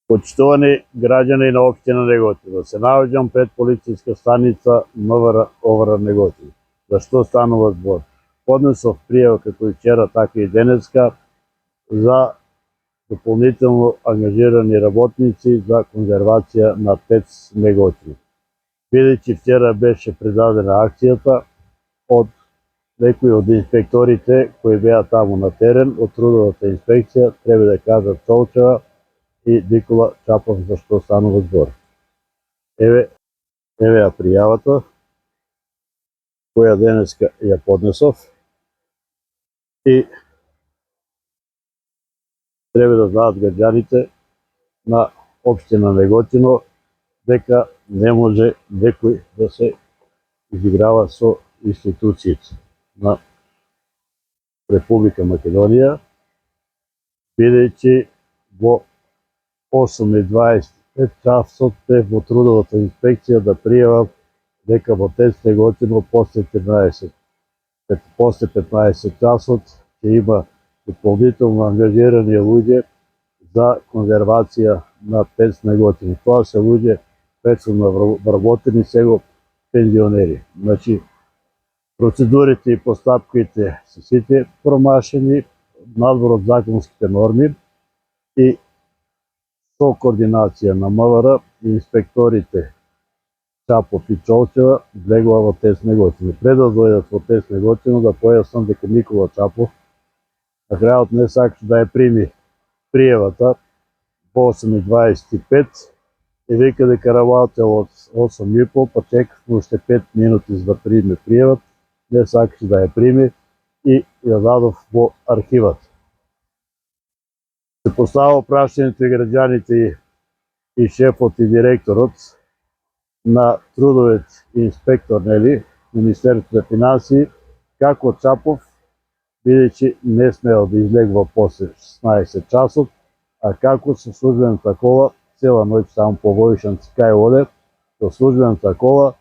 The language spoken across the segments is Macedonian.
Почитувани граѓани на општина Неготино, се наоѓам пред полициска станица МВР Оврар Неготино. За што станува збор? Поднесов пријава како и вчера, така и денеска за дополнително ангажирани работници за конзервација на ТЕЦ Неготино. Бидејќи вчера беше предадена акцијата од некои од инспекторите кои беа таму на терен, од трудовата инспекција, треба да кажат Чолчева и Никола Чапов за што станува збор. Еве ја пријавата која денеска ја поднесов и треба да знаат граѓаните на општина Неготино дека не може некој да се изиграва со институциите на Република Македонија, бидејќи во 8:25 часот бев во трудовата инспекција да пријавам дека во ТЕЦ Неготино после 15 часот ќе има дополнително ангажирани луѓе за конзервација на ТЕЦ Неготино. Тоа се луѓе претходно вработени, сега пензионери. Значи, процедурите и постапките се сите промашени надвор од законските норми и со координација на МВР и инспекторите Чапов и Чолчева влегува во ТЕЦ Неготино. Пред да дојдат во ТЕЦ Неготино да појаснам дека Никола Чапов на крајот не сакаше да ја прими пријавата во 8:25 и вика дека работел од 8:30, па чекавме уште 5 минути за да приме пријавата, не сакаше да ја прими и ја дадов во архивата. Се поставува прашањето и граѓаните и шефот и директорот на трудовиот инспектор, нели, Министерството за финансии, како Чапов, бидејќи не смеел да излегува после 16 часот, а како со службената кола, цела ноќ само по Војшанци кај оде, со службената кола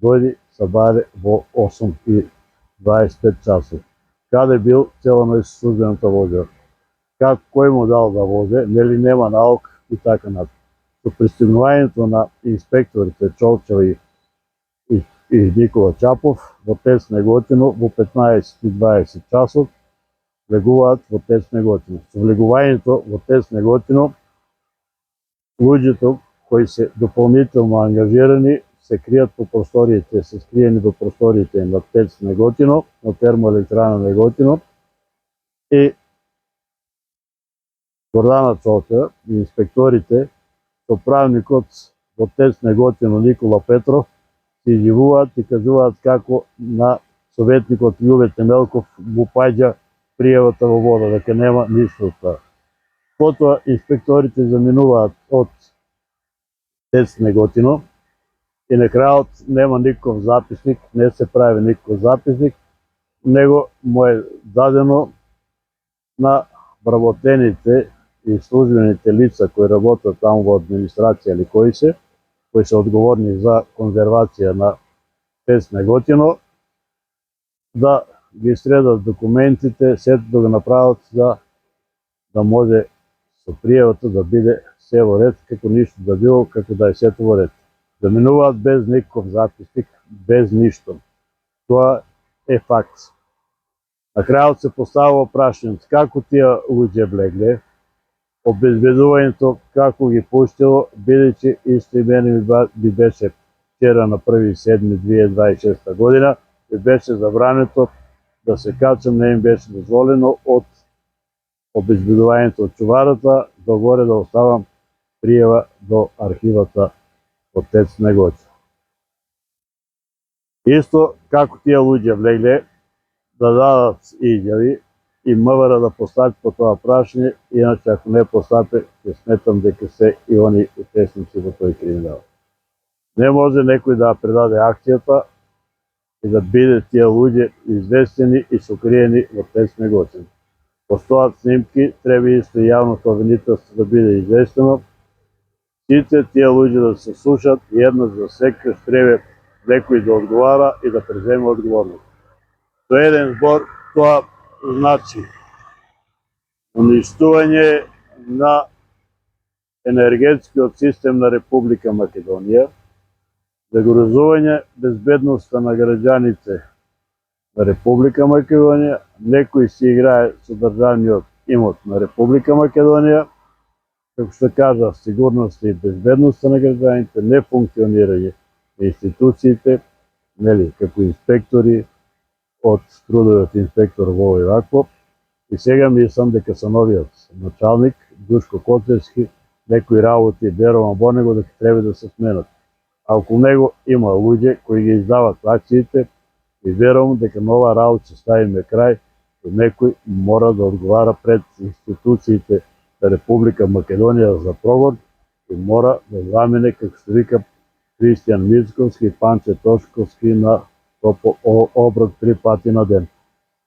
дојди сабаре во 8:25 часот. Каде бил цела ноќ со службената возила? Кој му дал да возе, нели нема налог и така натаму. Со пристигнувањето на инспекторите Чолчева и Никола Чапов во ТЕЦ Неготино во 15:20 часот влегуваат во ТЕЦ Неготино. Со влегувањето во ТЕЦ Неготино луѓето кои се дополнително ангажирани се кријат по просториите, се скриени во просториите на ТЕЦ Неготино, на термоелектрана Неготино и Гордана Чолчева и инспекторите со правникот во ТЕЦ Неготино Никола Петров се изјавуваат и кажуваат како на советникот Љубе Темелков му паѓа пријавата во вода, дека нема ништо од тоа. Потоа инспекторите заминуваат од ТЕЦ Неготино и на крајот нема никаков записник, не се прави никаков записник, него му е дадено на вработените и службените лица кои работат таму во администрација или кои се одговорни за конзервација на ТЕЦ Неготино, да ги средат документите, сето да го направат да може со пријавата да биде се во ред, како ништо да било, како да е сето во ред. Да минуваат без никаков записник, без ништо. Тоа е факт. На крајот се поставува прашањето како тие луѓе влегле, обезбедувањето како ги пуштило, бидејќи исто и мене ми беше вчера на 1.7.2026 година, ми беше забрането да се качам, не им беше дозволено од обезбедувањето од чуварата, догоре да оставам пријава до архивата од ТЕЦ Неготино. Исто како тие луѓе влегле, да дадат изјави и МВР да постапи по тоа прашање, иначе ако не постапи, ќе сметам дека се и они учесници во тој криминал. Не може некој да предаде акцијата и да биде тие луѓе известени и сокриени во ТЕЦ Неготино. Постојат снимки, треба исто и јавното обвинителство да биде известено. Сите тие луѓе да се слушат и еднаш за секогаш треба некој да одговара и да преземе одговорност. Со еден збор тоа значи уништување на енергетскиот систем на Република Македонија, загрозување безбедноста на граѓаните на Република Македонија, некој си играе со државниот имот на Република Македонија, како што кажа, сигурноста и безбедноста на граѓаните, не функционирање на институциите, нели, како инспектори, од трудовиот инспектор во и вакво. И сега мислам дека со новиот началник, Душко Коцевски, некои работи верувам во него дека треба да се сменат. А околу него има луѓе кои ги издават акциите и верувам дека на ова работа ќе ставиме крај, некој мора да одговара пред институциите на Република Македонија за прогон и мора да замине, како што вика Христијан Мицковски и Панче Тошковски на оброк 3 пати на ден.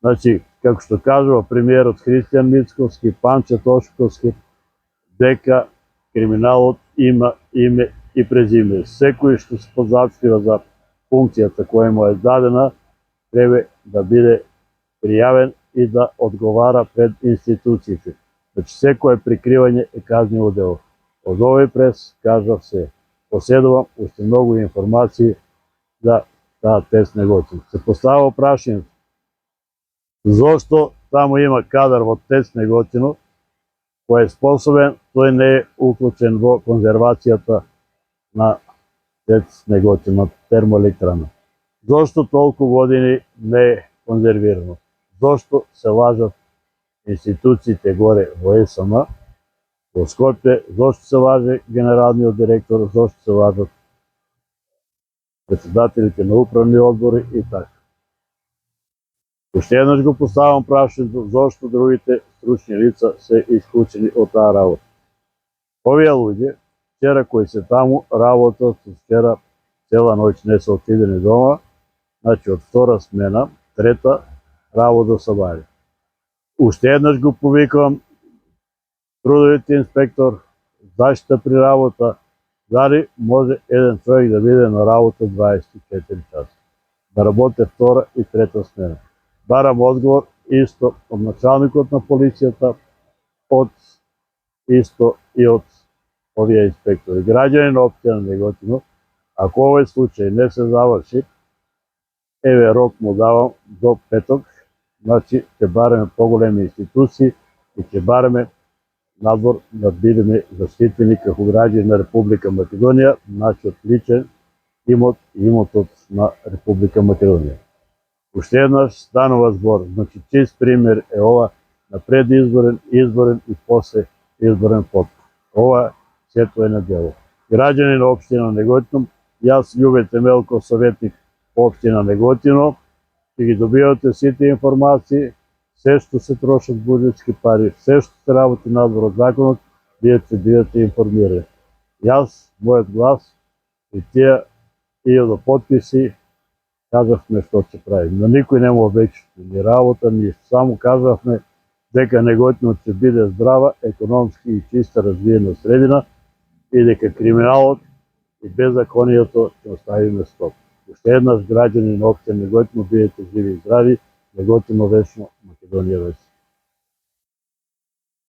Значи, како што кажува премиерот Христијан Мицковски, Панче Тошковски, дека криминалот има име и презиме. Секој што се позатскрива за функцијата која му е дадена, треба да биде пријавен и да одговара пред институциите. Значи, секое прикривање е казниво дело. Од овој прес кажав се. Поседувам уште многу информации за таа ТЕЦ Неготино. Се поставува прашање зошто таму има кадар во ТЕЦ Неготино кој е способен, тој не е уклучен во конзервацијата на ТЕЦ Неготино, термоелектрана. Зошто толку години не е конзервирано? Зошто се лажат институциите горе во СМ, во Скопје, зошто се лаже генералниот директор, зошто се лажат председателите на управни одбори и така. Уште еднаш го поставам прашањето зошто другите стручни лица се исклучени од таа работа. Овие луѓе, вчера кои се таму, работат вчера цела ноќ не се отидени дома, значи од втора смена, трета, работа се бари. Уште еднаш го повикувам трудовиот инспектор, заштита при работа, дали може еден човек да биде на работа 24 часа, да работи втора и трета смена. Барам одговор исто од началникот на полицијата, од исто и од овие инспектори. Граѓани на општина Неготино, ако овој случај не се заврши, еве рок му давам до петок, значи ќе бараме поголеми институции и ќе бараме надвор да бидеме заштитени како граѓани на Република Македонија, нашиот личен имот и имотот на Република Македонија. Уште еднаш станува збор, значи чист пример е ова на предизборен, изборен и после изборен подкуп. Ова сето е на дело. Граѓани на општина Неготино, јас Љубе Темелков, советник по општина Неготино, ќе ги добивате сите информации, се што се трошат буџетски пари, се што се работи надвор од законот, вие ќе бидете информирани. Јас, мојот глас и тие 1000 потписи, кажавме што ќе правим. На никој не му обеќавме ни работа, ни само кажавме дека Неготино ќе биде здрава, економски и чиста развиена средина и дека криминалот и беззаконието ќе оставиме стоп. Уште еднаш граѓани на општина Неготино, бидете живи и здрави, Неготино вечно, Македонија вечно.